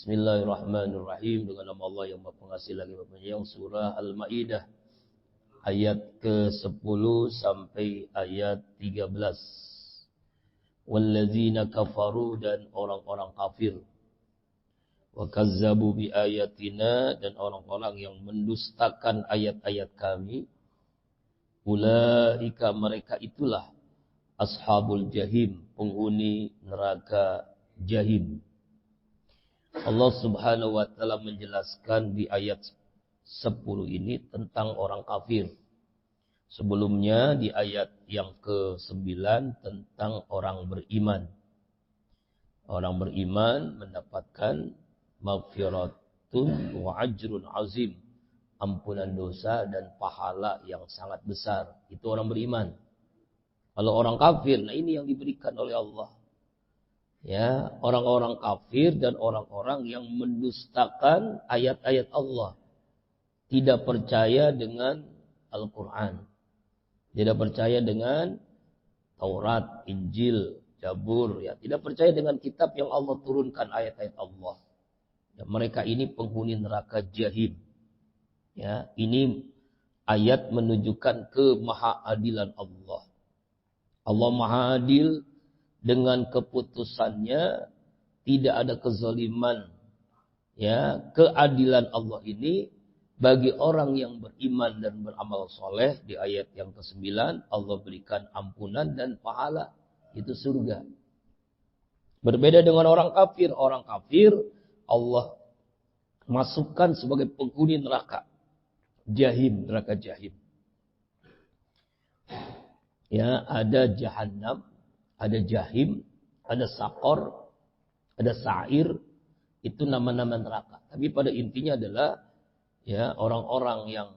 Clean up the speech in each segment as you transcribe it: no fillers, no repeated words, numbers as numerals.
Bismillahirrahmanirrahim. Dengan nama Allah yang Maha Pengasih lagi Maha Penyayang. Surah Al-Maidah ayat ke-10 sampai ayat 13. Walladzina kafaru, dan orang-orang kafir. Wa kazzabu bi ayatina, dan orang-orang yang mendustakan ayat-ayat kami. Ulaika, mereka itulah ashabul jahim, penghuni neraka jahim. Allah Subhanahu wa taala menjelaskan di ayat 10 ini tentang orang kafir. Sebelumnya di ayat yang ke-9 tentang orang beriman. Orang beriman mendapatkan maghfiratun wa ajrun azim, ampunan dosa dan pahala yang sangat besar. Itu orang beriman. Kalau orang kafir, nah ini yang diberikan oleh Allah. Ya, orang-orang kafir dan orang-orang yang mendustakan ayat-ayat Allah. Tidak percaya dengan Al-Quran. Tidak percaya dengan Taurat, Injil, Zabur. Ya, tidak percaya dengan kitab yang Allah turunkan ayat-ayat Allah. Ya, mereka ini penghuni neraka jahim. Ya, ini ayat menunjukkan kemahaadilan Allah. Allah maha adil. Dengan keputusannya tidak ada kezaliman. Ya, keadilan Allah ini bagi orang yang beriman dan beramal soleh. Di ayat yang ke-9 Allah berikan ampunan dan pahala, itu surga. Berbeda dengan orang kafir. Orang kafir Allah masukkan sebagai penghuni neraka jahim, neraka jahim. Ya, ada Jahannam, ada Jahim, ada Sakor, ada Sa'ir. Itu nama-nama neraka. Tapi pada intinya adalah ya, orang-orang yang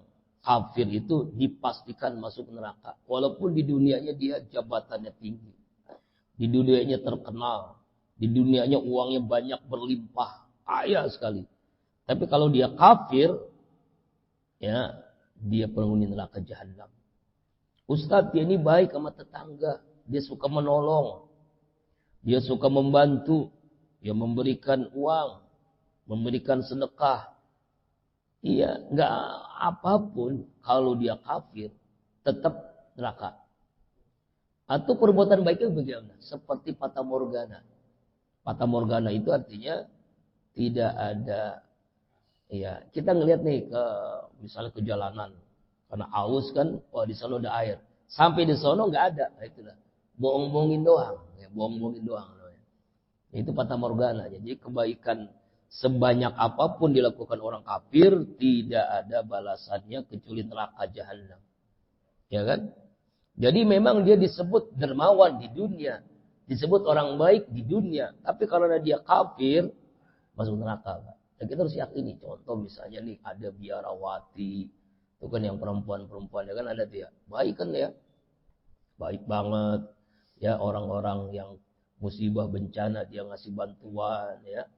kafir itu dipastikan masuk neraka. Walaupun di dunianya dia jabatannya tinggi. Di dunianya terkenal. Di dunianya uangnya banyak, berlimpah, kaya sekali. Tapi kalau dia kafir, ya, dia penghuni neraka Jahannam. Ustadz, dia ini baik sama tetangga. Dia suka menolong. Dia suka membantu. Dia memberikan uang. Memberikan sedekah. Iya, enggak apapun. Kalau dia kafir, tetap neraka. Atau perbuatan baiknya bagaimana? Seperti fata morgana. Fata morgana itu artinya tidak ada. Ya, kita ngelihat nih ke misalnya ke jalanan. Karena aus kan, wah di sana ada air. Sampai di sana enggak ada. Nah, itulah. Bohong-bohongin doang. Ya, bohong-bohongin doang. Itu fata morgana. Jadi kebaikan sebanyak apapun dilakukan orang kafir, tidak ada balasannya kecuali neraka Jahannam. Ya kan? Jadi memang dia disebut dermawan di dunia. Disebut orang baik di dunia. Tapi karena dia kafir, masuk neraka. Dan kita harus yakini. Contoh misalnya nih, ada biarawati. Itu kan yang perempuan-perempuan. Ya kan ada dia. Baik kan ya? Baik banget. Ya, orang-orang yang musibah bencana dia ngasih bantuan, ya.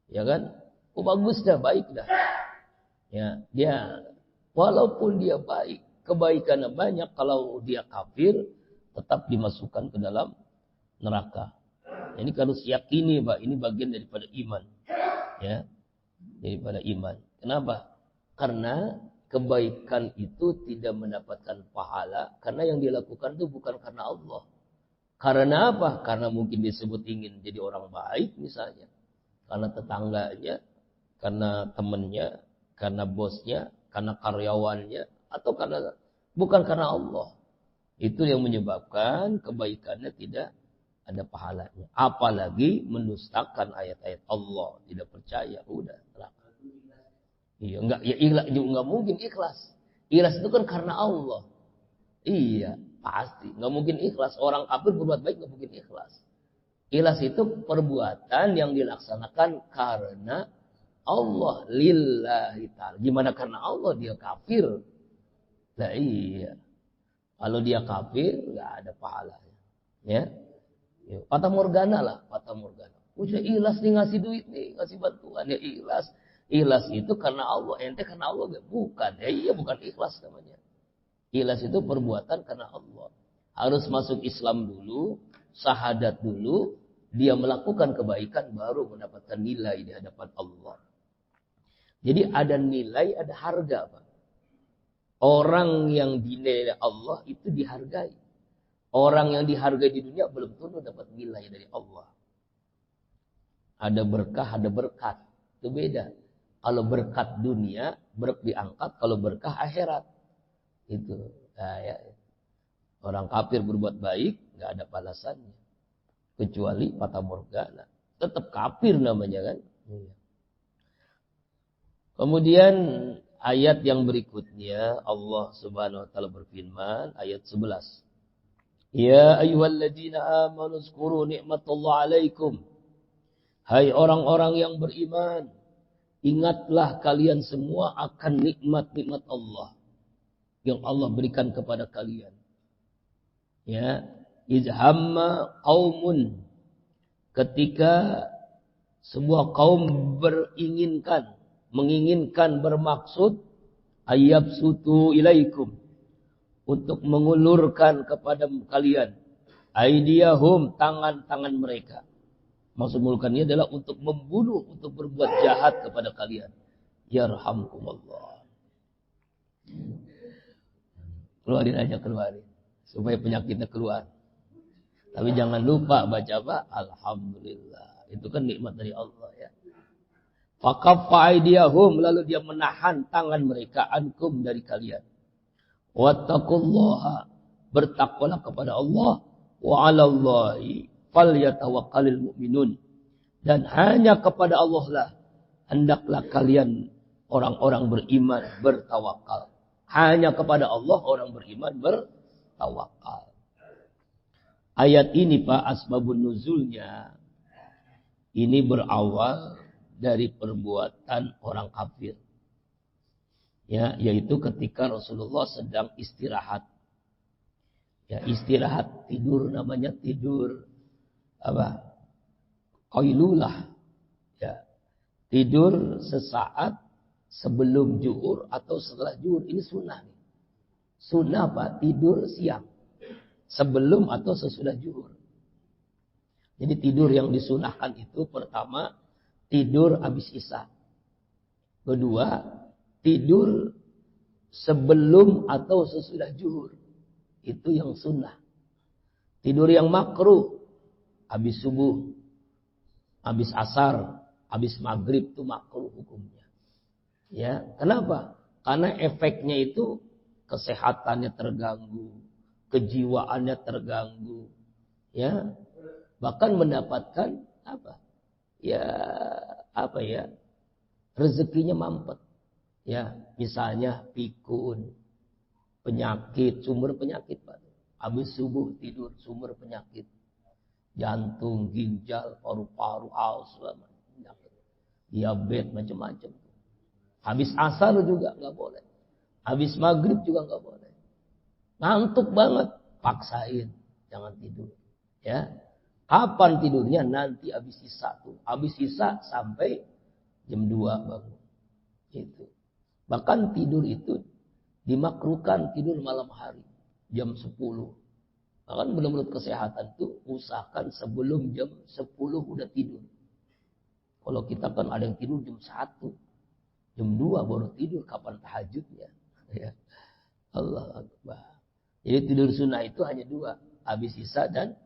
Ya kan? Oh bagus dah, baik dah. Ya, dia walaupun dia baik, kebaikannya banyak, kalau dia kafir tetap dimasukkan ke dalam neraka. Ini harus yakini, Pak, ini bagian daripada iman. Ya. Daripada iman. Kenapa? Karena kebaikan itu tidak mendapatkan pahala karena yang dilakukan itu bukan karena Allah. Karena apa? Karena mungkin disebut ingin jadi orang baik misalnya. Karena tetangganya, karena temannya, karena bosnya, karena karyawannya, atau karena bukan karena Allah. Itu yang menyebabkan kebaikannya tidak ada pahalanya. Apalagi mendustakan ayat-ayat Allah, tidak percaya, udah neraka. Iya, enggak ya ikhlas, enggak mungkin ikhlas. Ikhlas itu kan karena Allah. Iya. Pasti, nggak mungkin ikhlas. Orang kafir berbuat baik nggak mungkin ikhlas. Ikhlas itu perbuatan yang dilaksanakan karena Allah, lillahi ta'ala. Gimana karena Allah dia kafir? Nah iya. Kalau dia kafir nggak ada pahalanya. Ya, fata morgana lah, fata morgana. Udah ikhlas nih ngasih duit nih, ngasih bantuan ya ikhlas. Ikhlas itu karena Allah, ente karena Allah bukan. Ya iya bukan ikhlas namanya. Ikhlas itu perbuatan karena Allah. Harus masuk Islam dulu, syahadat dulu, dia melakukan kebaikan baru mendapatkan nilai di hadapan Allah. Jadi ada nilai, ada harga, Pak. Orang yang dinilai Allah itu dihargai. Orang yang dihargai di dunia belum tentu dapat nilai dari Allah. Ada berkah, ada berkat. Itu beda. Kalau berkat dunia diangkat, kalau berkah akhirat. Itu. Nah, ya. Orang kafir berbuat baik, nggak ada balasannya. Kecuali fata morgana. Tetap kafir namanya kan. Kemudian ayat yang berikutnya Allah Subhanahu wa taala berfirman ayat 11. Ya ayyuhalladzina amanu zkuru ni'matallahi 'alaikum. Hai orang-orang yang beriman, ingatlah kalian semua akan nikmat-nikmat Allah yang Allah berikan kepada kalian. Ya, izhamma qaumun, ketika sebuah kaum menginginkan bermaksud ayyabsutu ilaikum, untuk mengulurkan kepada kalian aidiyahum, tangan-tangan mereka. Maksud mengulurkannya adalah untuk membunuh, untuk berbuat jahat kepada kalian. Yarhamkumullah. Keluarin aja, keluarin. Supaya penyakitnya keluar. Tapi jangan lupa baca apa? Alhamdulillah. Itu kan nikmat dari Allah ya. Fakaffa aydiyahum, lalu dia menahan tangan mereka ankum, dari kalian. Wattaqullaha, bertakwalah kepada Allah. Wa 'alallahi falyatawakkalul mu'minun, dan hanya kepada Allah lah hendaklah kalian orang-orang beriman bertawakal. Hanya kepada Allah orang beriman bertawakal. Ayat ini Pak, asbabun nuzulnya ini berawal dari perbuatan orang kafir. Ya, yaitu ketika Rasulullah sedang istirahat. Ya, istirahat, tidur, namanya tidur apa? Qailulah. Ya. Tidur sesaat sebelum zuhur atau setelah zuhur, ini sunnah nih. Sunnah Pak, tidur siang. Sebelum atau sesudah zuhur. Jadi tidur yang disunahkan itu pertama tidur habis isya. Kedua, tidur sebelum atau sesudah zuhur. Itu yang sunnah. Tidur yang makruh habis subuh, habis asar, habis maghrib itu makruh hukumnya. Ya, kenapa? Karena efeknya itu kesehatannya terganggu, kejiwaannya terganggu, ya, bahkan mendapatkan apa? Ya, apa ya? Rezekinya mampet. Ya, misalnya pikun, penyakit, sumber penyakit Pak. Habis subuh tidur, sumber penyakit. Jantung, ginjal, paru-paru, penyakit. Diabetes, macam-macam. Habis asar juga nggak boleh. Habis maghrib juga nggak boleh. Ngantuk banget, paksain, jangan tidur. Ya, kapan tidurnya? Nanti habis isya tuh. Habis isya sampai jam 2 bangun. Itu. Bahkan tidur itu dimakruhkan tidur malam hari, jam 10. Bahkan menurut kesehatan tuh usahakan sebelum jam 10 udah tidur. Kalau kita kan ada yang tidur jam 1, jam 2 baru tidur, kapan tahajudnya? Ya. Allah Akbar. Jadi tidur sunnah itu hanya 2, habis isya dan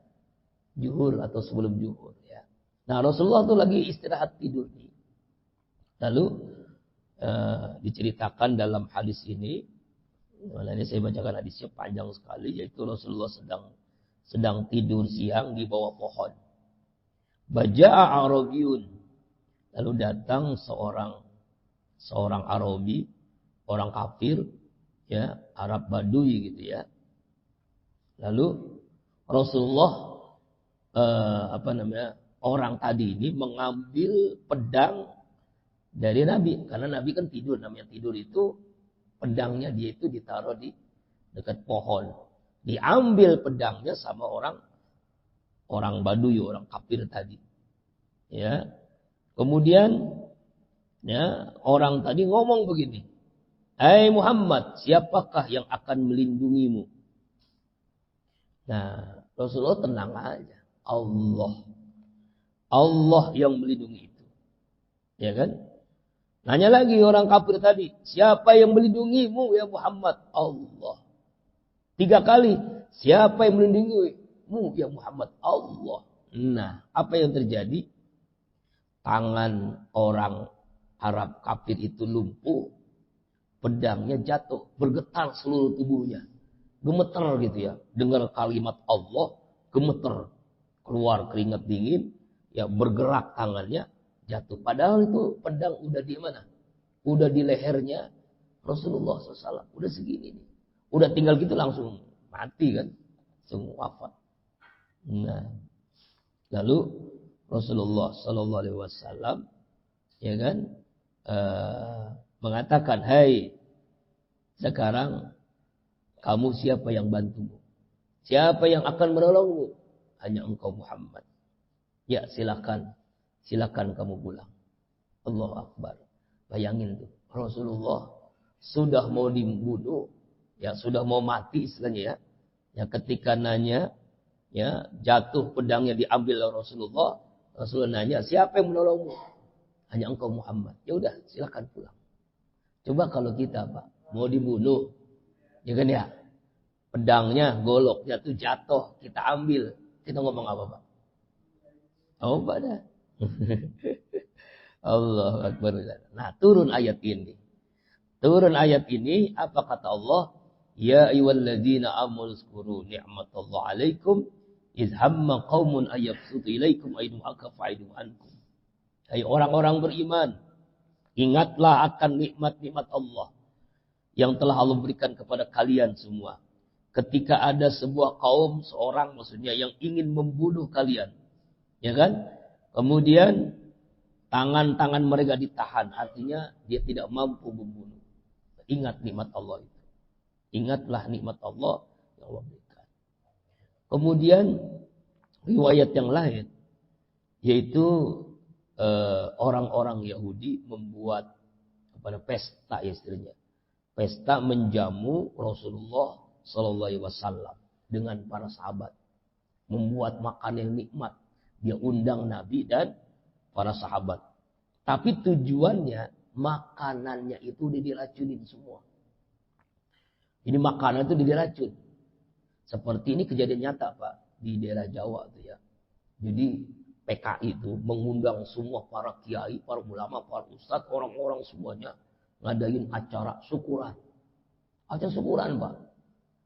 zuhur atau sebelum zuhur. Ya. Nah Rasulullah tuh lagi istirahat tidur nih. Lalu diceritakan dalam hadis ini, ini saya bacakan hadisnya panjang sekali, yaitu Rasulullah sedang tidur siang di bawah pohon. Baja'a Arabiyun, lalu datang seorang Arabi, orang kafir, ya, Arab Badui gitu ya. Lalu Rasulullah orang tadi ini mengambil pedang dari Nabi, karena Nabi kan tidur, namanya tidur itu pedangnya dia itu ditaruh di dekat pohon. Diambil pedangnya sama orang Badui, orang kafir tadi. Ya. Kemudian ya, orang tadi ngomong begini. Hai Muhammad, siapakah yang akan melindungimu? Nah, Rasulullah tenang aja. Allah. Allah yang melindungi itu. Ya kan? Nanya lagi orang kafir tadi, siapa yang melindungimu ya Muhammad? Allah. 3 kali, siapa yang melindungimu ya Muhammad? Allah. Nah, apa yang terjadi? Tangan orang Arab kafir itu lumpuh, pedangnya jatuh, bergetar seluruh tubuhnya. Gemeter gitu ya. Dengar kalimat Allah, gemeter. Keluar keringat dingin, ya bergerak tangannya, jatuh. Padahal itu pedang udah di mana? Udah di lehernya Rasulullah SAW. Udah segini nih. Udah tinggal gitu langsung mati kan. Langsung wafat. Nah, lalu Rasulullah SAW ya kan mengatakan, hai, sekarang kamu siapa yang bantumu? Siapa yang akan menolongmu? Hanya engkau Muhammad. Ya silakan kamu pulang. Allahu Akbar. Bayangin tuh, Rasulullah sudah mau dibunuh, ya sudah mau mati istilahnya ya. Ya ketika nanya, ya jatuh pedangnya diambil oleh Rasulullah. Rasulullah nanya, siapa yang menolongmu? Hanya engkau Muhammad. Ya udah, silakan pulang. Coba kalau kita Pak mau dibunuh, ya kan ya, pedangnya, goloknya tuh jatuh, kita ambil, kita ngomong apa Pak? Oh pada. Allahu Akbar. Nah, turun ayat ini. Apa kata Allah? Ya ayyuhalladzina amanu zkuru ni'matallahi 'alaikum idh hamma qaumun ayyabsutu ilaikum aydum akafaidum ankum. Hai orang-orang beriman, ingatlah akan nikmat-nikmat Allah yang telah Allah berikan kepada kalian semua. Ketika ada sebuah kaum, seorang maksudnya yang ingin membunuh kalian. Ya kan? Kemudian tangan-tangan mereka ditahan. Artinya dia tidak mampu membunuh. Ingat nikmat Allah itu. Ingatlah nikmat Allah yang Allah berikan. Kemudian riwayat yang lain. Yaitu orang-orang Yahudi membuat pesta istilahnya. Pesta menjamu Rasulullah Sallallahu Alaihi Wasallam dengan para sahabat. Membuat makan yang nikmat. Dia undang Nabi dan para sahabat. Tapi tujuannya makanannya itu diracunin semua. Ini makanan itu diracun. Seperti ini kejadian nyata Pak di daerah Jawa tuh ya. Jadi PKI itu mengundang semua para kiai, para ulama, para ustadz, orang-orang semuanya ngadain acara syukuran. Acara syukuran Pak.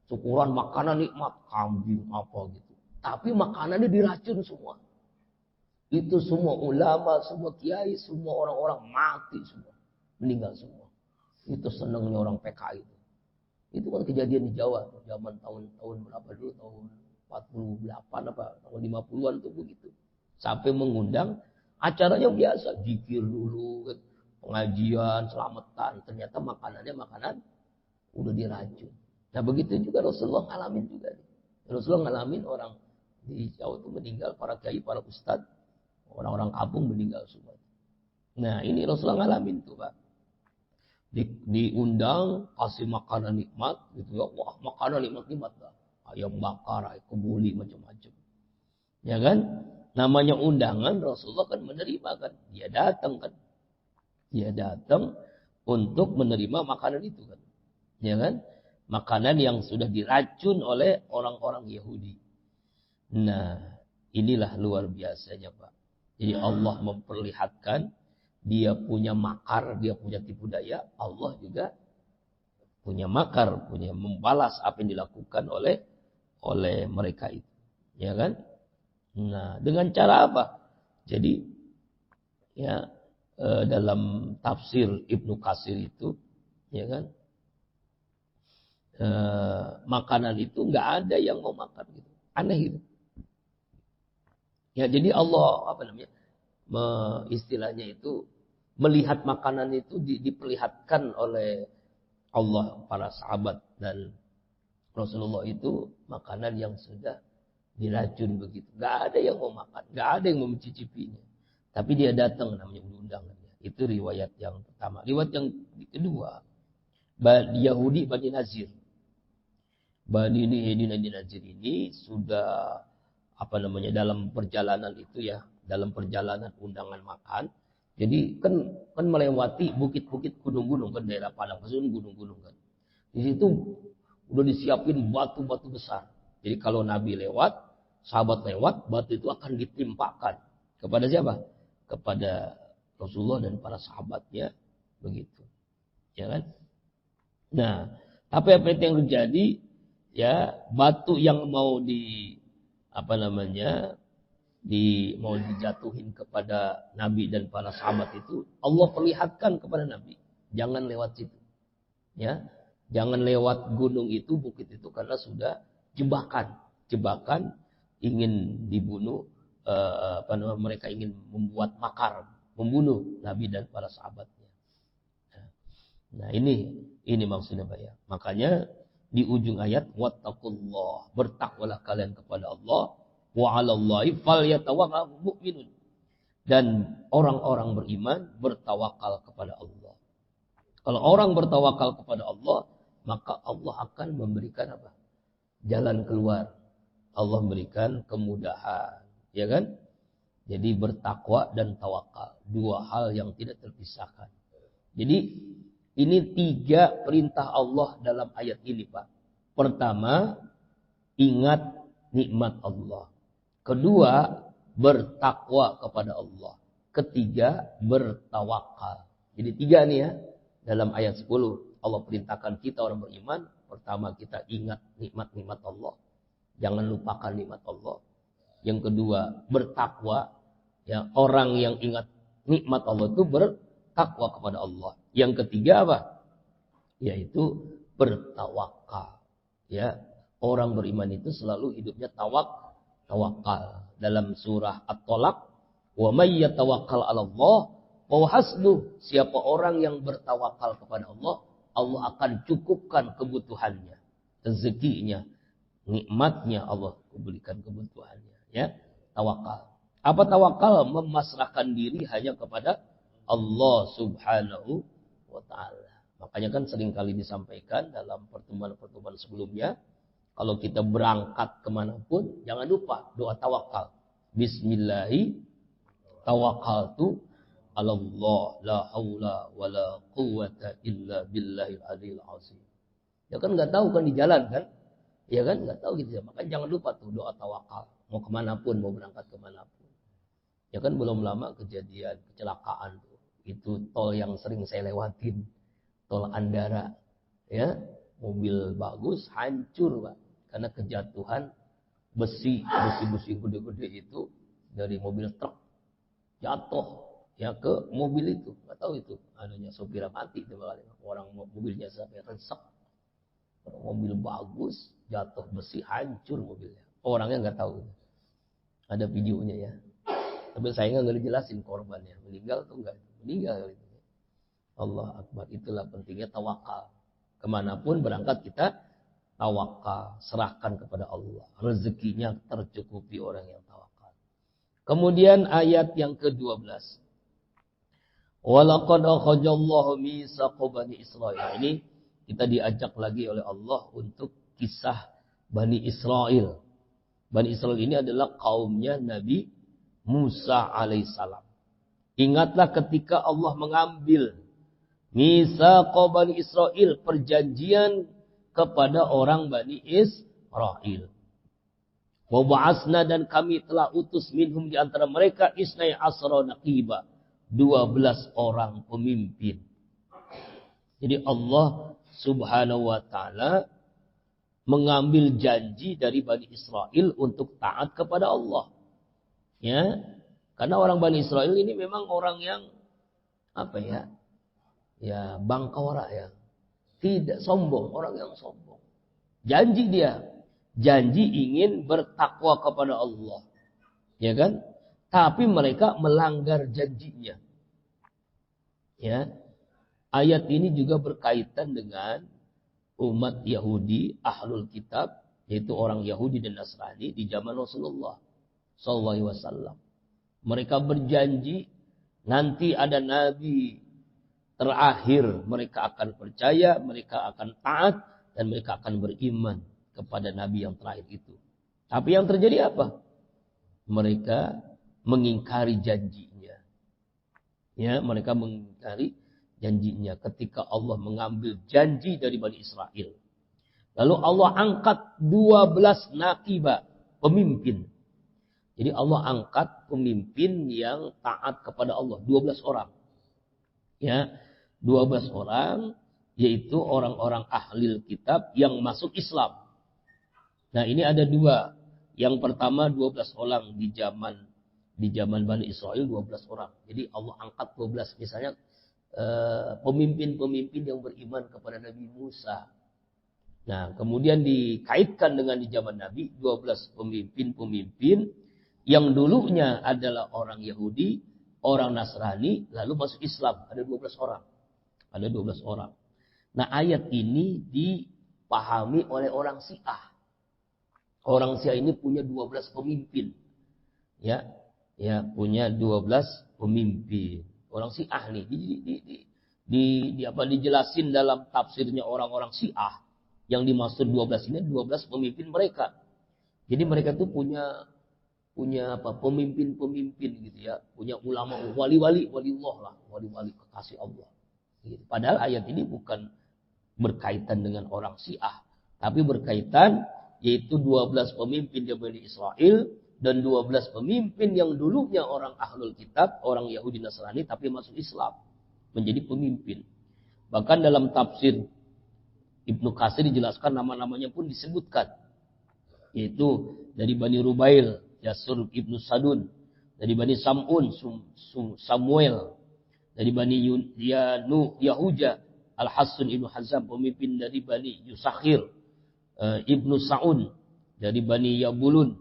Syukuran makanan nikmat, kambing apa gitu. Tapi makanannya diracun semua. Itu semua ulama, semua kiai, semua orang-orang mati semua. Meninggal semua. Itu senangnya orang PKI itu. Itu kan kejadian di Jawa. Zaman tahun berapa dulu? Tahun 48 apa? Tahun 50-an tuh begitu. Sampai mengundang acaranya biasa. Zikir dulu. Pengajian, selamatan. Ternyata makanannya makanan udah diracun. Nah begitu juga Rasulullah ngalamin juga. Rasulullah ngalamin orang di Jawa itu meninggal. Para kiai, para ustadz. Orang-orang kampung meninggal semua. Nah ini Rasulullah ngalamin tuh Pak. Diundang kasih makanan nikmat gitu ya. Wah makanan nikmat-nikmat lah. Ayam bakar, kebuli macam-macam. Ya kan? Namanya undangan Rasulullah kan menerima kan. Dia datang kan. Dia datang untuk menerima makanan itu kan. Ya kan? Makanan yang sudah diracun oleh orang-orang Yahudi. Nah inilah luar biasanya Pak. Jadi Allah memperlihatkan dia punya makar, dia punya tipu daya. Allah juga punya makar, punya membalas apa yang dilakukan oleh mereka itu. Ya kan? Nah, dengan cara apa? Jadi ya dalam tafsir Ibnu Katsir itu ya kan? Makanan itu nggak ada yang mau makan gitu. Aneh itu. Ya, jadi Allah istilahnya itu melihat makanan itu diperlihatkan oleh Allah para sahabat dan Rasulullah itu makanan yang sudah diracun begitu. Gak ada yang mau makan, gak ada yang mau mencicipinya. Tapi dia datang namanya undangan. Itu riwayat yang pertama. Riwayat yang kedua, Yahudi Bani Nazir. Bani Nazir ini sudah dalam perjalanan itu ya, dalam perjalanan undangan makan. Jadi kan melewati bukit-bukit, gunung-gunung kan, daerah Padang Pasir gunung-gunung kan. Di situ udah disiapin batu-batu besar. Jadi kalau Nabi lewat, sahabat lewat, batu itu akan ditimpakan kepada siapa? Kepada Rasulullah dan para sahabatnya, begitu. Ya kan? Nah, tapi apa itu yang terjadi? Ya, batu yang mau mau dijatuhin kepada Nabi dan para sahabat itu, Allah perlihatkan kepada Nabi, jangan lewat situ. Ya, jangan lewat gunung itu, bukit itu, karena sudah jebakan ingin dibunuh. Mereka ingin membuat makar, membunuh Nabi dan para sahabatnya. Nah, ini maksudnya Pak ya. Makanya di ujung ayat, wattaqullah, bertakwalah kalian kepada Allah, wa 'alallahi falyatawakkalul mu'minun. Dan orang-orang beriman bertawakal kepada Allah. Kalau orang bertawakal kepada Allah, maka Allah akan memberikan apa? Jalan keluar. Allah memberikan kemudahan, ya kan? Jadi bertakwa dan tawakal, dua hal yang tidak terpisahkan. Jadi ini 3 perintah Allah dalam ayat ini, Pak. Pertama, ingat nikmat Allah. Kedua, bertakwa kepada Allah. Ketiga, bertawakal. Jadi 3 nih ya. Dalam ayat 10 Allah perintahkan kita orang beriman. Pertama, kita ingat nikmat-nikmat Allah. Jangan lupakan nikmat Allah. Yang kedua, bertakwa. Ya, orang yang ingat nikmat Allah itu bertakwa kepada Allah. Yang ketiga apa? Yaitu bertawakal. Ya, orang beriman itu selalu hidupnya tawakal. Dalam surah At-Tolaq, wa may yatawakkal 'ala Allah wa hasbuh. Siapa orang yang bertawakal kepada Allah, Allah akan cukupkan kebutuhannya, rezekinya, nikmatnya, Allah berikan kebutuhannya. Ya, tawakal. Apa tawakal? Memasrahkan diri hanya kepada Allah Subhanahu wa ta'ala. Makanya kan seringkali disampaikan dalam pertemuan-pertemuan sebelumnya, kalau kita berangkat kemanapun, jangan lupa doa tawakal. Bismillahi tawakkaltu 'ala Allah, la haula wala quwwata illa billahil aliyil azim. Ya kan nggak tahu kan di jalan kan? Ya kan nggak tahu gitu. Makanya jangan lupa tuh doa tawakal. Mau kemanapun, mau berangkat kemanapun. Ya kan belum lama kejadian kecelakaan tuh. Itu tol yang sering saya lewatin, tol Andara. Ya, mobil bagus hancur, Pak, karena kejatuhan besi gede-gede itu dari mobil truk jatuh ya ke mobil itu. Enggak tahu itu adanya sopir mati itu orang mobilnya sampai resek. Mobil bagus jatuh besi hancur mobilnya. Orangnya enggak tahu. Ada videonya ya. Tapi saya nggak dijelasin korbannya. Meninggal atau enggak? Meninggal. Allah Akbar. Itulah pentingnya tawakal. Kemanapun berangkat kita tawakal. Serahkan kepada Allah. Rezekinya tercukupi orang yang tawakal. Kemudian ayat yang ke-12. Walaqad akhajallahu mitsaqa bani Israil. Ini kita diajak lagi oleh Allah untuk kisah Bani Israil. Bani Israil ini adalah kaumnya Nabi Musa alaihissalam. Ingatlah ketika Allah mengambil mitsaqa Bani Israil, perjanjian kepada orang Bani Israil. Wa ba'asna, dan kami telah utus minhum di antara mereka isnai asra naqiba, 12 orang pemimpin. Jadi Allah Subhanahu wa taala mengambil janji dari Bani Israil untuk taat kepada Allah. Ya, karena orang Bani Israil ini memang orang yang apa ya? Ya, bangkora ya. Tidak sombong, orang yang sombong. Janji ingin bertakwa kepada Allah. Ya kan? Tapi mereka melanggar janjinya. Ya. Ayat ini juga berkaitan dengan umat Yahudi, ahlul kitab, yaitu orang Yahudi dan Nasrani di zaman Rasulullah sallallahu alaihi wasallam. Mereka berjanji nanti ada nabi terakhir, mereka akan percaya, mereka akan taat, dan mereka akan beriman kepada nabi yang terakhir itu. Tapi yang terjadi apa? Mereka mengingkari janjinya. Ya, mereka mengingkari janjinya ketika Allah mengambil janji dari Bani Israel. Lalu Allah angkat 12 naqiba, pemimpin. Jadi Allah angkat pemimpin yang taat kepada Allah, 12 orang. Ya, 12 orang yaitu orang-orang ahli kitab yang masuk Islam. Nah, ini ada dua. Yang pertama 12 orang di zaman Bani Israel 12 orang. Jadi Allah angkat 12 misalnya pemimpin-pemimpin yang beriman kepada Nabi Musa. Nah, kemudian dikaitkan dengan di zaman Nabi 12 pemimpin-pemimpin yang dulunya adalah orang Yahudi, orang Nasrani, lalu masuk Islam. Ada 12 orang. Ada 12 orang. Nah, ayat ini dipahami oleh orang Syiah. Orang Syiah ini punya 12 pemimpin. Ya, punya 12 pemimpin. Orang Syiah nih dijelasin dalam tafsirnya orang-orang Syiah. Yang dimaksud 12 ini 12 pemimpin mereka. Jadi mereka tuh punya pemimpin-pemimpin gitu ya, punya ulama, waliullah lah, wali kekasih Allah. Gitu. Padahal ayat ini bukan berkaitan dengan orang Syiah, tapi berkaitan yaitu 12 pemimpin dari Bani Israel dan 12 pemimpin yang dulunya orang Ahlul Kitab, orang Yahudi Nasrani tapi masuk Islam menjadi pemimpin. Bahkan dalam tafsir Ibnu Katsir dijelaskan nama-namanya pun disebutkan, yaitu dari Bani Rubail, Yasur ibnu Sadun, dari Bani Sam'un, Samuel, dari Bani Yahuja, Al-Hasan ibnu Hazam, pemimpin dari Bani Yusakhir, ibnu Sa'un, dari Bani Yabulun,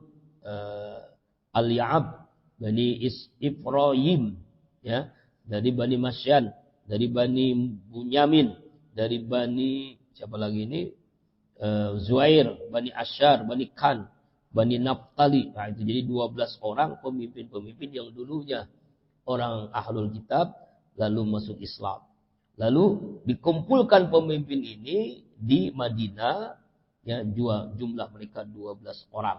Al-Ya'ab, Bani Ifrayim, ya, dari Bani Masyan, dari Bani Bunyamin, dari Bani siapa lagi ini? Zuair, Bani Asyar, Bani Kan, Bani Naftali. Nah, itu jadi 12 orang pemimpin-pemimpin yang dulunya orang Ahlul Kitab lalu masuk Islam. Lalu dikumpulkan pemimpin ini di Madinah, ya, jumlah mereka 12 orang.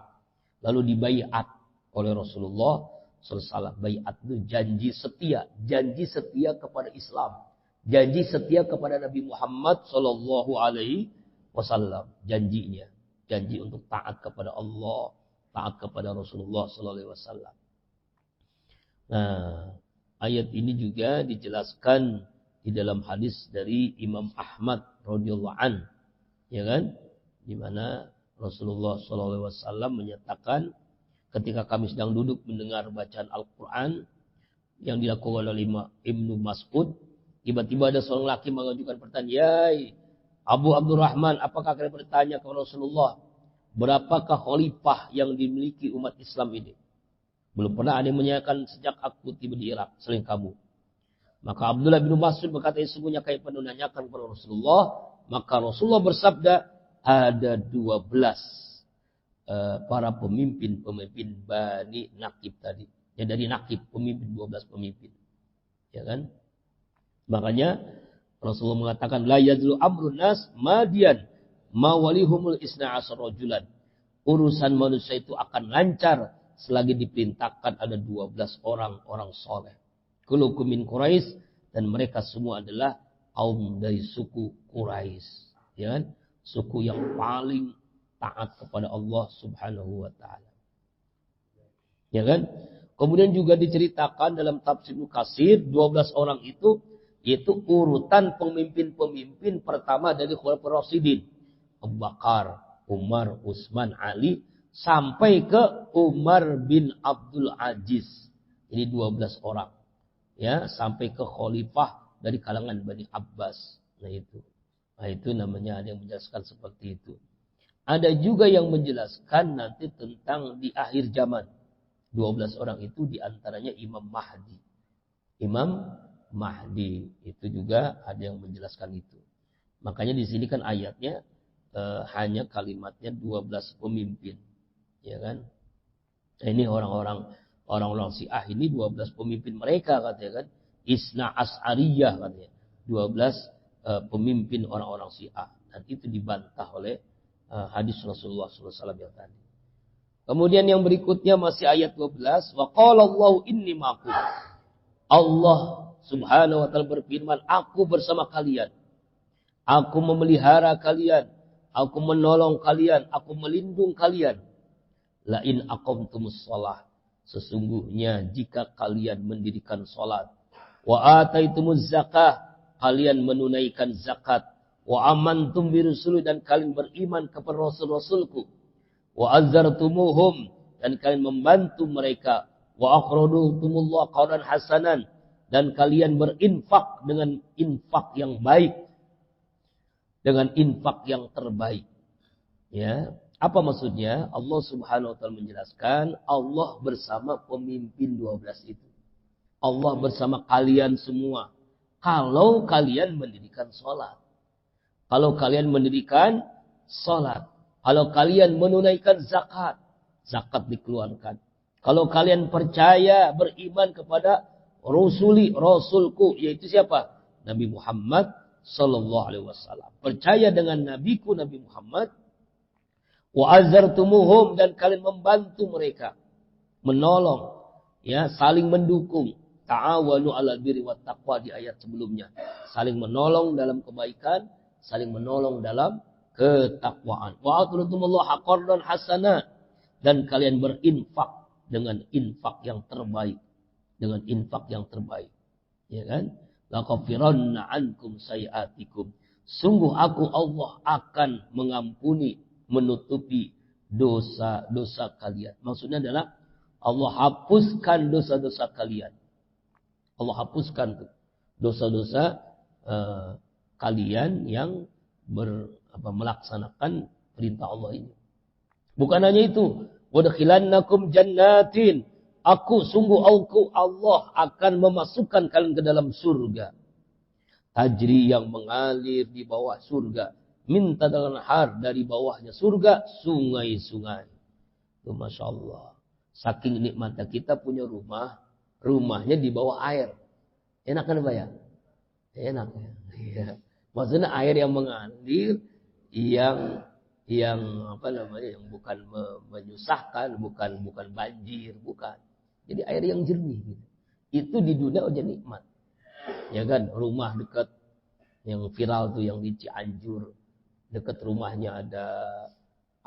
Lalu dibaiat oleh Rasulullah SAW. Baiat itu janji setia kepada Islam, janji setia kepada Nabi Muhammad SAW. Janji untuk taat kepada Allah, taat kepada Rasulullah SAW. Nah, ayat ini juga dijelaskan di dalam hadis dari Imam Ahmad radhiyallahu an, ya kan? Di mana Rasulullah SAW menyatakan ketika kami sedang duduk mendengar bacaan Al-Quran yang dilakukan oleh Ibnu Mas'ud, tiba-tiba ada seorang laki mengajukan pertanyaan, "Yai Abu Abdurrahman, apakah kalian bertanya kepada Rasulullah, berapakah khalifah yang dimiliki umat Islam ini? Belum pernah ada yang menanyakan sejak aku tiba di Irak selain kamu." Maka Abdullah bin Mas'ud berkata, sesungguhnya kami pernah menanyakan kepada Rasulullah. Maka Rasulullah bersabda, ada 12 para pemimpin Bani Naqib tadi. Ya, dari Naqib, pemimpin 12 pemimpin. Ya kan? Makanya Rasulullah mengatakan, la yazlu amrun nas madian ma walihumul isna asar rajulan. Urusan manusia itu akan lancar selagi diperintahkan ada 12 orang soleh. Kulukum min Quraisy, dan mereka semua adalah kaum dari suku Quraisy, ya kan? Suku yang paling taat kepada Allah Subhanahu wa taala. Ya kan? Kemudian juga diceritakan dalam tafsir Ibnu Katsir 12 orang itu yaitu urutan pemimpin-pemimpin pertama dari Khulafaur Rasyidin. Abu Bakar, Umar, Utsman, Ali sampai ke Umar bin Abdul Aziz. Ini 12 orang. Ya, sampai ke khalifah dari kalangan Bani Abbas. Nah itu namanya, ada yang menjelaskan seperti itu. Ada juga yang menjelaskan nanti tentang di akhir zaman. 12 orang itu diantaranya Imam Mahdi. Imam Mahdi itu juga ada yang menjelaskan itu. Makanya di sini kan ayatnya hanya kalimatnya 12 pemimpin. Ya kan? Nah, ini orang-orang Syiah ini 12 pemimpin mereka katanya kan. Isna As'ariyah katanya. 12 pemimpin orang-orang Syiah. Dan itu dibantah oleh hadis Rasulullah SAW yang tadi. Kemudian yang berikutnya masih ayat 12. Wa qala Allahu inni ma'akum. Allah Subhanahu wa ta'ala berfirman, aku bersama kalian. Aku memelihara kalian. Aku menolong kalian. Aku melindung kalian. La in aqamtumus shalah. Sesungguhnya jika kalian mendirikan salat. Wa ataitumuz zakah. Kalian menunaikan zakat. Wa amantum birusuli. Dan kalian beriman kepada rasul-rasulku. Wa azzartumuhum. Dan kalian membantu mereka. Wa aqradutumullah qardan hasanan. Dan kalian berinfak dengan infak yang baik. Dengan infak yang terbaik. Ya, apa maksudnya? Allah Subhanahu wa taala menjelaskan Allah bersama pemimpin 12 itu. Allah bersama kalian semua. Kalau kalian mendirikan salat. Kalau kalian mendirikan salat. Kalau kalian menunaikan zakat. Zakat dikeluarkan. Kalau kalian percaya beriman kepada rasulku, yaitu siapa? Nabi Muhammad sallallahu alaihi wasallam. Percaya dengan nabiku Nabi Muhammad. Wa azartumuhum, dan kalian membantu mereka. Menolong, ya, saling mendukung. Ta'awanu 'alal birri wat taqwa di ayat sebelumnya. Saling menolong dalam kebaikan, saling menolong dalam ketakwaan. Wa aqradutumullah qardan hasana, dan kalian berinfak dengan infak yang terbaik. Dengan infak yang terbaik. Ya kan? Laqafiranna ankum sayiatikum. Sungguh aku Allah akan mengampuni, menutupi dosa-dosa kalian. Maksudnya adalah Allah hapuskan dosa-dosa kalian. Allah hapuskan dosa-dosa kalian yang melaksanakan perintah Allah ini. Bukan hanya itu. Wadkhilannakum jannatin. Sungguh aku Allah akan memasukkan kalian ke dalam surga. Tajri yang mengalir di bawah surga. Minta dengan har dari bawahnya surga. Sungai-sungai. Itu Masya Allah. Saking nikmatnya kita punya rumah. Rumahnya di bawah air. Enak kan Pak ya? Enak ya. Maksudnya air yang mengalir. Yang bukan menyusahkan. Bukan banjir. Bukan. Jadi air yang jernih. Gitu. Itu di dunia aja nikmat. Ya kan, rumah dekat yang viral tuh yang di Cianjur. Dekat rumahnya ada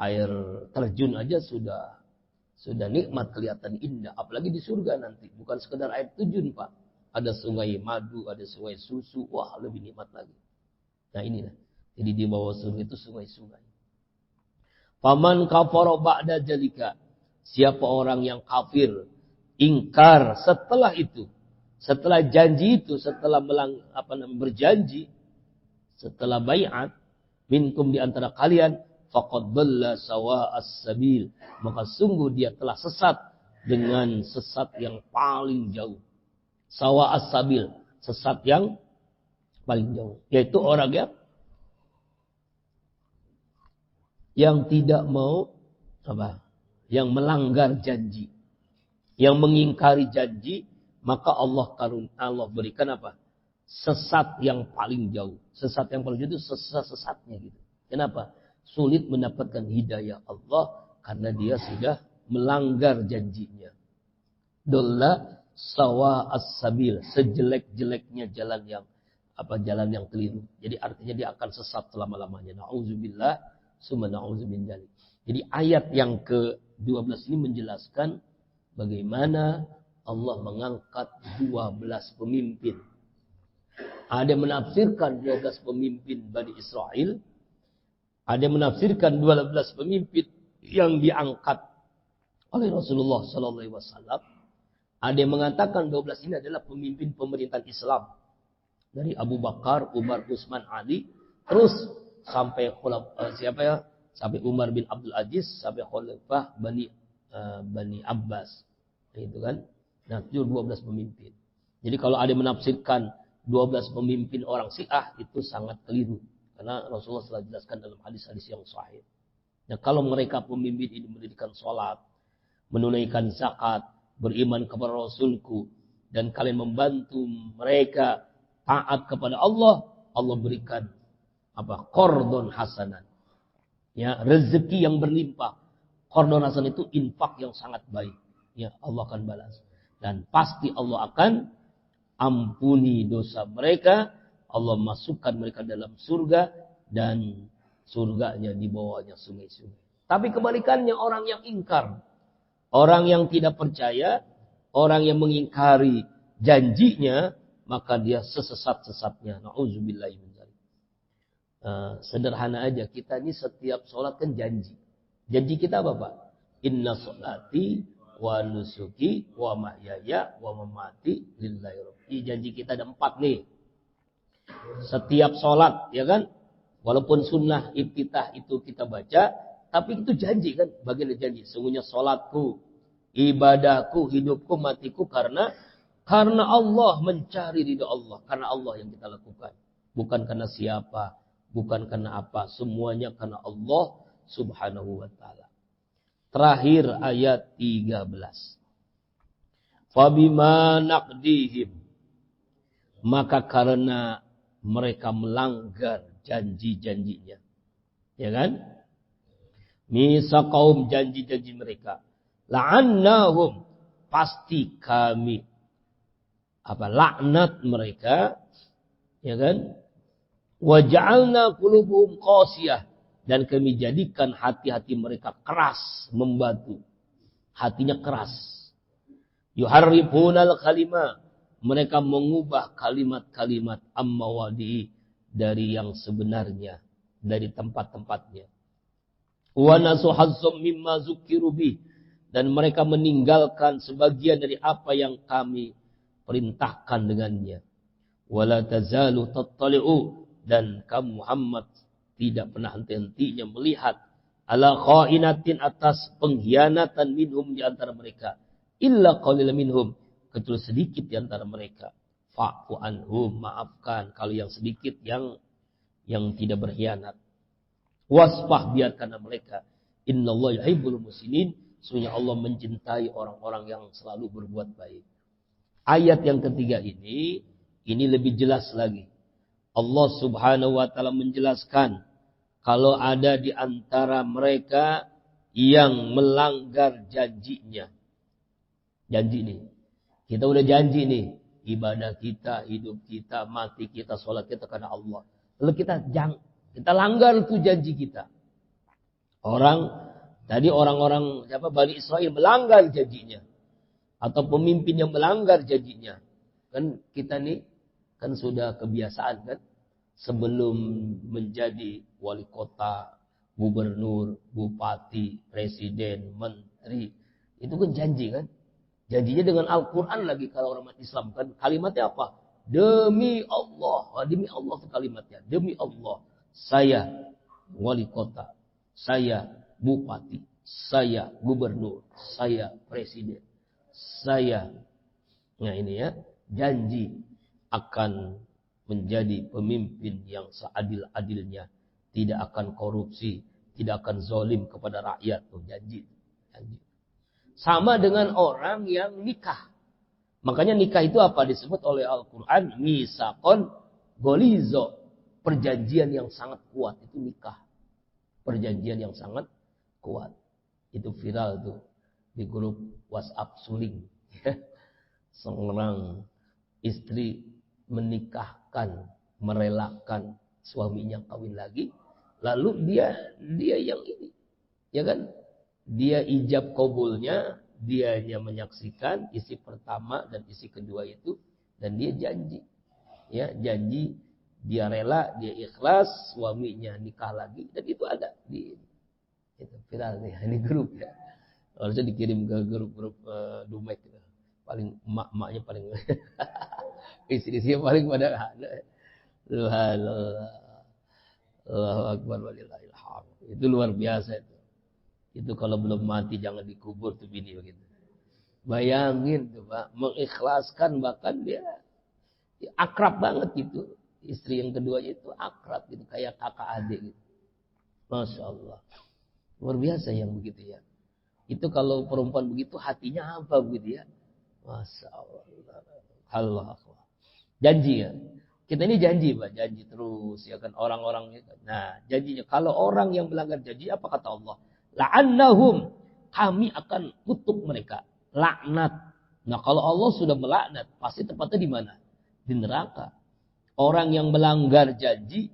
air terjun aja sudah nikmat, kelihatan indah. Apalagi di surga nanti. Bukan sekedar air terjun Pak. Ada sungai madu, ada sungai susu. Wah lebih nikmat lagi. Nah inilah. Jadi di bawah surga itu sungai-sungai. Faman kafara ba'da jalika. Siapa orang yang kafir, ingkar setelah itu, setelah janji itu, setelah berjanji, setelah bai'at, minkum di antara kalian, faqad dhalla sawa'as sabil, maka sungguh dia telah sesat dengan sesat yang paling jauh. Sawa'as sabil, sesat yang paling jauh, yaitu orang yang tidak mau yang melanggar janji. Yang mengingkari janji, maka Allah berikan sesat yang paling jauh. Sesat yang paling jauh itu sesat-sesatnya gitu. Kenapa? Sulit mendapatkan hidayah Allah karena dia sudah melanggar janjinya. Dolla sawa as-sabil, sejelek-jeleknya jalan yang keliru. Jadi artinya dia akan sesat selama-lamanya. Nauzubillah, summa nauzubillah. Jadi ayat yang ke-12 ini menjelaskan bagaimana Allah mengangkat 12 pemimpin. Ada yang menafsirkan 12 pemimpin Bani Israel. Ada yang menafsirkan 12 pemimpin yang diangkat oleh Rasulullah SAW. Ada yang mengatakan 12 ini adalah pemimpin pemerintahan Islam. Dari Abu Bakar, Umar, Utsman, Ali. Terus sampai sampai Umar bin Abdul Aziz. Sampai Khalifah Bani Abbas. Itu kan. Nah, itu 12 pemimpin. Jadi kalau ada yang menafsirkan 12 pemimpin orang Syiah, itu sangat keliru. Karena Rasulullah telah jelaskan dalam hadis-hadis yang sahih. Nah, kalau mereka pemimpin ini mendirikan sholat, menunaikan zakat, beriman kepada Rasulku, dan kalian membantu mereka taat kepada Allah, Allah berikan qardon hasanan. Ya, rezeki yang berlimpah. Qardun hasan itu infak yang sangat baik. Ya, Allah akan balas. Dan pasti Allah akan ampuni dosa mereka. Allah masukkan mereka dalam surga. Dan surganya di bawahnya sungai-sungai. Tapi kebalikannya orang yang ingkar. Orang yang tidak percaya. Orang yang mengingkari janjinya. Maka dia sesesat-sesatnya. Na'udzubillahi min dzalik. Sederhana aja. Kita ini setiap sholat kan janji. Janji kita apa Pak? Inna sholati wa nusuki wa mahyaya wa mamati lillahi rabbil. Janji kita ada 4 nih. Setiap sholat, ya kan? Walaupun sunnah iftitah itu kita baca, tapi itu janji kan? Bagian dari janji. Sungguhnya sholatku, ibadahku, hidupku, matiku karena Allah, mencari ridha Allah. Karena Allah yang kita lakukan. Bukan karena siapa, bukan karena apa. Semuanya karena Allah subhanahu wa ta'ala. Terakhir ayat 13. Fabima naqdihim. Maka karena mereka melanggar janji-janjinya. Ya kan? Misa kaum janji-janji mereka. La'annahum. Pasti kami. Laknat mereka. Ya kan? Waja'alna qulubuhum qasiyah. Dan kami jadikan hati-hati mereka keras membatu. Hatinya keras. Yuharrifunal kalimah. Mereka mengubah kalimat-kalimat ammawadi dari yang sebenarnya. Dari tempat-tempatnya. Wa nasu hazzum mimma zukiru bih. Dan mereka meninggalkan sebagian dari apa yang kami perintahkan dengannya. Wala tazalu tattali'u. Dan kamu Muhammad tidak pernah henti-hentinya melihat ala khainatin atas pengkhianatan minhum di antara mereka. Illa qalilan minhum, kecuali sedikit di antara mereka. Fa'fu anhum, maafkan kalau yang sedikit yang tidak berkhianat. Wasfah, biarkan mereka. Innallaha yuhibbul muhsinin, sesungguhnya Allah mencintai orang-orang yang selalu berbuat baik. Ayat yang ketiga ini lebih jelas lagi. Allah subhanahu wa ta'ala menjelaskan kalau ada di antara mereka yang melanggar janjinya. Janji nih. Kita udah janji nih. Ibadah kita, hidup kita, mati kita, sholat kita karena Allah. Lalu kita langgar itu janji kita. Orang-orang Bani Israel melanggar janjinya. Atau pemimpin yang melanggar janjinya. Kan kita nih kan sudah kebiasaan kan. Sebelum menjadi wali kota, gubernur, bupati, presiden, menteri. Itu kan janji kan. Janjinya dengan Al-Quran lagi kalau orang Islam kan. Kalimatnya apa? Demi Allah. Demi Allah itu kalimatnya. Demi Allah. Saya wali kota. Saya bupati. Saya gubernur. Saya presiden. Saya. Nah ini ya. Janji akan menjadi pemimpin yang seadil-adilnya. Tidak akan korupsi. Tidak akan zalim kepada rakyat. Tuh, janji. Sama dengan orang yang nikah. Makanya nikah itu apa disebut oleh Al-Quran? Misaqon golizo. Perjanjian yang sangat kuat. Itu nikah. Perjanjian yang sangat kuat. Itu viral tuh. Di grup WhatsApp suling. Seorang istri menikahkan, merelakan suaminya kawin lagi. Lalu dia yang ini. Ya kan? Dia ijab kabulnya, dianya menyaksikan isi pertama dan isi kedua itu, dan dia janji. Ya, janji dia rela, dia ikhlas, suaminya nikah lagi, dan itu ada di itu viral nih, ini grup ya. Harusnya dikirim ke grup-grup Dumek gitu. Paling emak-emaknya paling istri-istrinya paling pada Allahu akbar walillahil hamd. Itu luar biasa itu. Itu kalau belum mati jangan dikubur tuh bini begitu. Bayangin tuh Pak, mengikhlaskan bahkan dia akrab banget gitu. Istri yang keduanya itu akrab gitu, kayak kakak adik gitu. Masya Allah. Luar biasa yang begitu ya. Itu kalau perempuan begitu hatinya apa begitu ya. Masya Allah. Allah. Janji ya. Kita ini janji Pak, janji terus ya kan orang-orang. Nah janjinya kalau orang yang melanggar janji apa kata Allah? La'annahum, kami akan kutuk mereka. Laknat. Nah, kalau Allah sudah melaknat, pasti tempatnya di mana? Di neraka. Orang yang melanggar janji,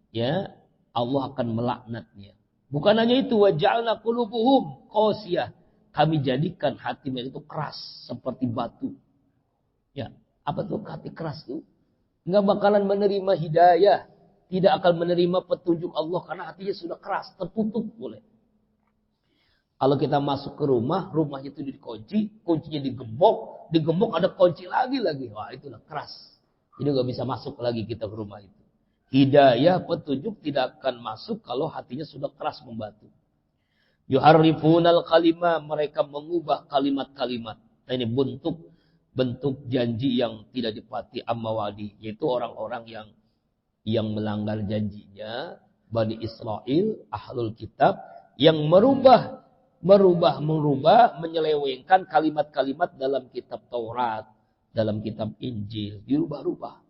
ya, Allah akan melaknatnya. Bukan hanya itu, waja'alna qulubuhum qasiyah. Kami jadikan hati mereka itu keras seperti batu. Ya, apa tuh hati keras tuh? Enggak bakalan menerima hidayah, tidak akan menerima petunjuk Allah karena hatinya sudah keras, tertutup boleh. Kalau kita masuk ke rumah, rumahnya itu dikunci, kuncinya digembok ada kunci lagi. Wah, itulah keras. Jadi nggak bisa masuk lagi kita ke rumah itu. Hidayah, petunjuk tidak akan masuk kalau hatinya sudah keras membatu. Yuharrifunal kalimah, mereka mengubah kalimat-kalimat. Nah, ini bentuk janji yang tidak dipati ammawadi, yaitu orang-orang yang melanggar janjinya, Bani Israel, Ahlul Kitab, yang merubah, menyelewengkan kalimat-kalimat dalam kitab Taurat, dalam kitab Injil, dirubah-rubah.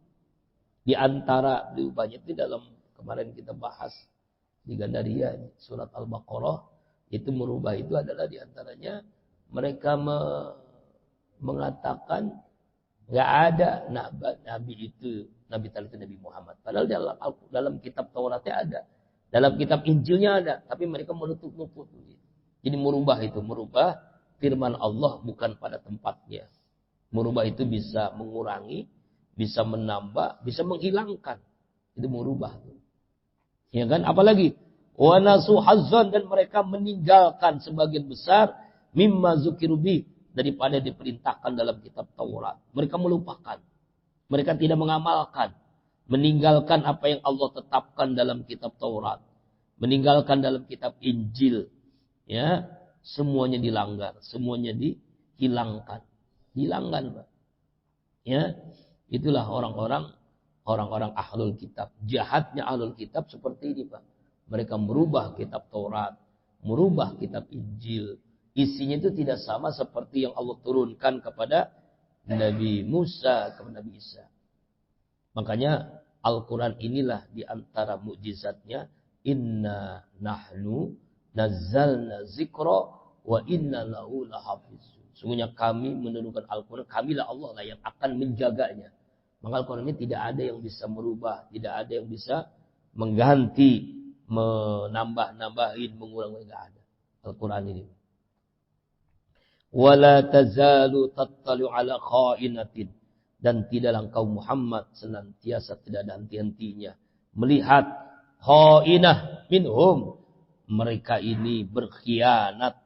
Di antara diubahnya itu dalam kemarin kita bahas di Gandaria surat Al-Baqarah, itu merubah itu adalah di antaranya mereka mengatakan nggak ada nabi itu Nabi Muhammad. Padahal dalam kitab Tauratnya ada, dalam kitab Injilnya ada, tapi mereka menutup-nutup. Jadi merubah firman Allah bukan pada tempatnya. Merubah itu bisa mengurangi, bisa menambah, bisa menghilangkan. Itu merubah. Ya kan? Apalagi wa nasu hazzan, dan mereka meninggalkan sebagian besar mimma zukirubi, daripada diperintahkan dalam kitab Taurat. Mereka melupakan. Mereka tidak mengamalkan. Meninggalkan apa yang Allah tetapkan dalam kitab Taurat. Meninggalkan dalam kitab Injil. Ya, semuanya dilanggar, semuanya dihilangkan. Hilangkan, Pak. Ya, itulah orang-orang Ahlul Kitab. Jahatnya Ahlul Kitab seperti ini, Pak. Mereka merubah kitab Taurat, merubah kitab Injil. Isinya itu tidak sama seperti yang Allah turunkan kepada Nabi Musa, kepada Nabi Isa. Makanya Al-Quran inilah di antara mukjizatnya, inna nahnu nazzalna zikra wa inna lahu lahafizun. Sungguhnya kami menurunkan Al-Quran, kamilah Allah lah yang akan menjaganya. Maka Al-Quran ini tidak ada yang bisa merubah, tidak ada yang bisa mengganti, menambah-nambahin, mengulang-ulang, tidak ada. Al-Quran ini. Wala tazalu tattali'u ala kha'inatin, dan tidaklah engkau Muhammad senantiasa tidak ada henti-hentinya melihat kha'inah minhum, mereka ini berkhianat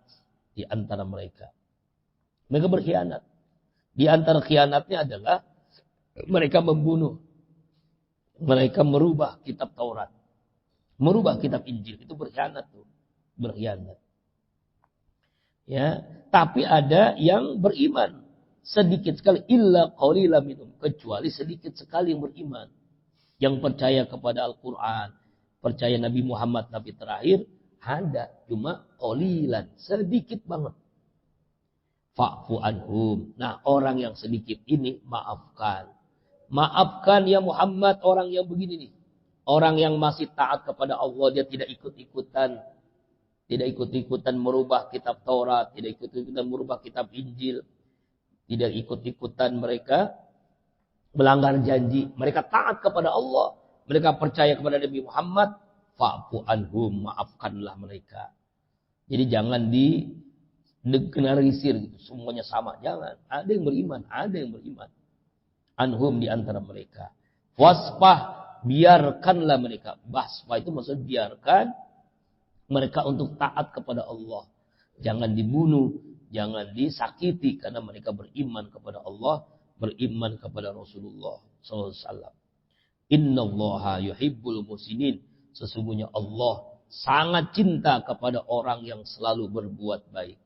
di antara mereka. Mereka berkhianat. Di antara khianatnya adalah mereka membunuh. Mereka merubah kitab Taurat. Merubah kitab Injil. Itu berkhianat tuh. Berkhianat. Ya, tapi ada yang beriman. Sedikit sekali. Illa qalilan minhum. Kecuali sedikit sekali yang beriman. Yang percaya kepada Al-Quran. Percaya Nabi Muhammad, Nabi terakhir. Ada. Cuma qalilan. Sedikit banget. Fa'fu anhum. Nah, orang yang sedikit ini maafkan. Maafkan ya Muhammad orang yang begini nih. Orang yang masih taat kepada Allah, dia tidak ikut-ikutan. Tidak ikut-ikutan merubah kitab Taurat, tidak ikut-ikutan merubah kitab Injil. Tidak ikut-ikutan mereka melanggar janji. Mereka taat kepada Allah, mereka percaya kepada Nabi Muhammad. Fa'fu anhum, maafkanlah mereka. Jadi jangan generalisir gitu, semuanya sama, jangan. Ada yang beriman, ada yang beriman. Anhum di antara mereka. Wasfah, biarkanlah mereka. Wasfah itu maksudnya biarkan mereka untuk taat kepada Allah. Jangan dibunuh, jangan disakiti karena mereka beriman kepada Allah, beriman kepada Rasulullah SAW. Innallaha yuhibbul muhsinin. Sesungguhnya Allah sangat cinta kepada orang yang selalu berbuat baik.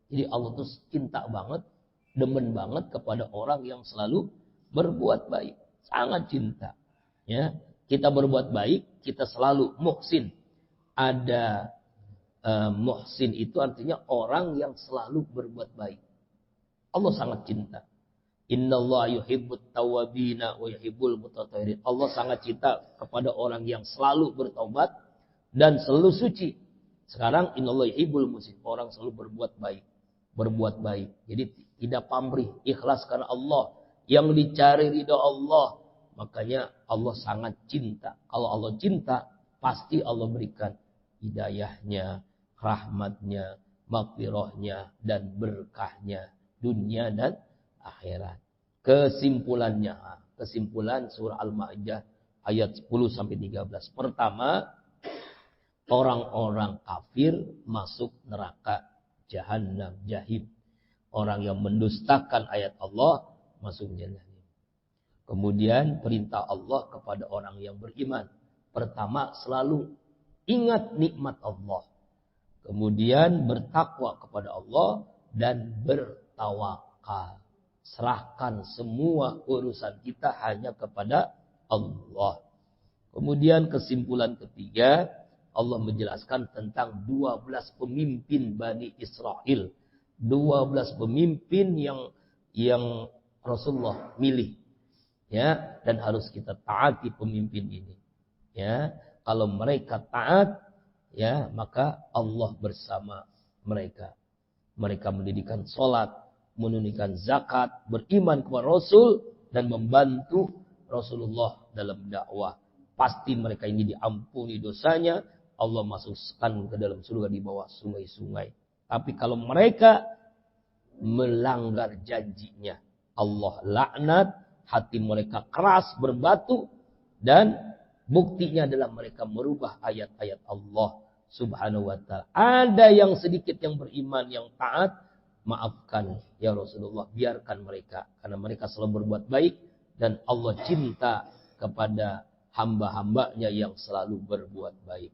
Jadi Allah tuh cinta banget, demen banget kepada orang yang selalu berbuat baik. Sangat cinta. Ya, kita berbuat baik, kita selalu muhsin. Ada muhsin itu artinya orang yang selalu berbuat baik. Allah sangat cinta. Innallaha yuhibbut tawwabina wa yuhibbul mutatahhirin. Allah sangat cinta kepada orang yang selalu bertobat dan selalu suci. Sekarang innallaha yuhibbul muhsinin, orang selalu berbuat baik. Jadi tidak pamrih, ikhlas karena Allah. Yang dicari ridha Allah. Makanya Allah sangat cinta. Kalau Allah cinta, pasti Allah berikan hidayahnya, rahmatnya, maghfirahnya, dan berkahnya dunia dan akhirat. Kesimpulan surah Al-Maidah ayat 10 sampai 13. Pertama, orang-orang kafir masuk neraka jahanam, jahim. Orang yang mendustakan ayat Allah masuk jahannam. Kemudian perintah Allah kepada orang yang beriman. Pertama, selalu ingat nikmat Allah. Kemudian bertakwa kepada Allah dan bertawakal. Serahkan semua urusan kita hanya kepada Allah. Kemudian kesimpulan ketiga, Allah menjelaskan tentang 12 pemimpin Bani Israel. 12 pemimpin yang Rasulullah milih. Ya, dan harus kita taati pemimpin ini. Ya, kalau mereka taat, ya, maka Allah bersama mereka. Mereka mendirikan sholat, menunaikan zakat, beriman kepada Rasul, dan membantu Rasulullah dalam dakwah. Pasti mereka ini diampuni dosanya. Allah masukkan ke dalam surga di bawah sungai-sungai. Tapi kalau mereka melanggar janjinya, Allah laknat, hati mereka keras, berbatu, dan buktinya adalah mereka merubah ayat-ayat Allah Subhanahu wa ta'ala. Ada yang sedikit yang beriman, yang taat, maafkan ya Rasulullah, biarkan mereka, karena mereka selalu berbuat baik dan Allah cinta kepada hamba-hambanya yang selalu berbuat baik.